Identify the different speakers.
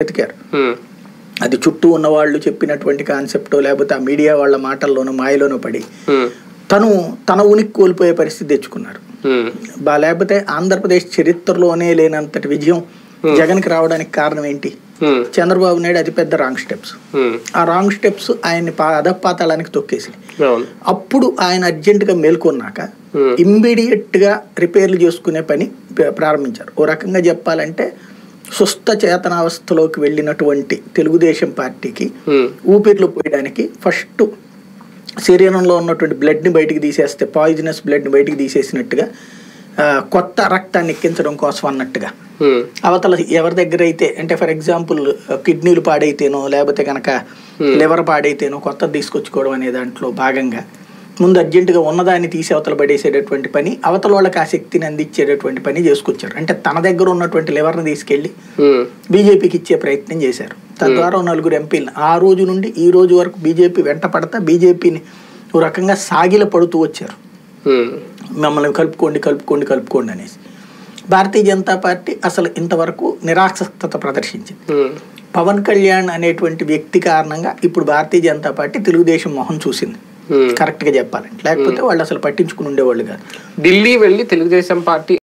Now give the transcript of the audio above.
Speaker 1: వెతికారు. అది చుట్టూ ఉన్న వాళ్ళు చెప్పినటువంటి కాన్సెప్ట్ లేకపోతే ఆ మీడియా వాళ్ళ మాటల్లోనూ మాయలోనూ పడి తన ఉనికి కోల్పోయే పరిస్థితి తెచ్చుకున్నారు. లేకపోతే ఆంధ్రప్రదేశ్ చరిత్రలోనే లేనంతటి విజయం జగన్కి రావడానికి కారణం ఏంటి? చంద్రబాబు నాయుడు అతిపెద్ద రాంగ్ స్టెప్స్. ఆ రాంగ్ స్టెప్స్ ఆయన్ని అధపాతాళానికి తొక్కేసి అప్పుడు ఆయన అర్జెంటుగా మేల్కొన్నాక ఇమ్మీడియట్ గా రిపేర్లు చేసుకునే పని ప్రారంభించారు. ఓ రకంగా చెప్పాలంటే సుస్థ చేతనావస్థలోకి వెళ్ళినటువంటి తెలుగుదేశం పార్టీకి ఊపిరిలో పోయడానికి ఫస్ట్ శరీరంలో ఉన్నటువంటి బ్లడ్ని బయటికి తీసేస్తే పాయిజనస్ బ్లడ్ని బయటికి తీసేసినట్టుగా కొత్త రక్తాన్ని ఎక్కించడం కోసం అన్నట్టుగా అవతల ఎవరి దగ్గర అయితే అంటే ఫర్ ఎగ్జాంపుల్ కిడ్నీలు పాడైతేనో లేకపోతే కనుక లివర్ పాడైతేనో కొత్తది తీసుకొచ్చుకోవడం అనే దాంట్లో భాగంగా ముందు అర్జెంటుగా ఉన్నదాన్ని తీసి అవతల పడేసేటటువంటి పని, అవతల వాళ్ళకి ఆ శక్తిని అందించేటటువంటి పని చేసుకొచ్చారు. అంటే తన దగ్గర ఉన్నటువంటి లివర్ని తీసుకెళ్లి బీజేపీకి ఇచ్చే ప్రయత్నం చేశారు. తద్వారా 4 ఎంపీలు ఆ రోజు నుండి ఈ రోజు వరకు బీజేపీ వెంట పడతా బీజేపీని ఓ రకంగా సాగిల పడుతూ వచ్చారు. మమ్మల్ని కలుపుకోండి అనేసి. భారతీయ జనతా పార్టీ అసలు ఇంతవరకు నిరాసక్తత ప్రదర్శించింది. పవన్ కళ్యాణ్ అనేటువంటి వ్యక్తి కారణంగా ఇప్పుడు భారతీయ జనతా పార్టీ తెలుగుదేశం మొహం చూసింది కరెక్ట్ గా చెప్పాలంటే. లేకపోతే వాళ్ళు అసలు పట్టించుకుని ఉండేవాళ్ళు కాదు.
Speaker 2: ఢిల్లీ వెళ్ళి తెలుగుదేశం పార్టీ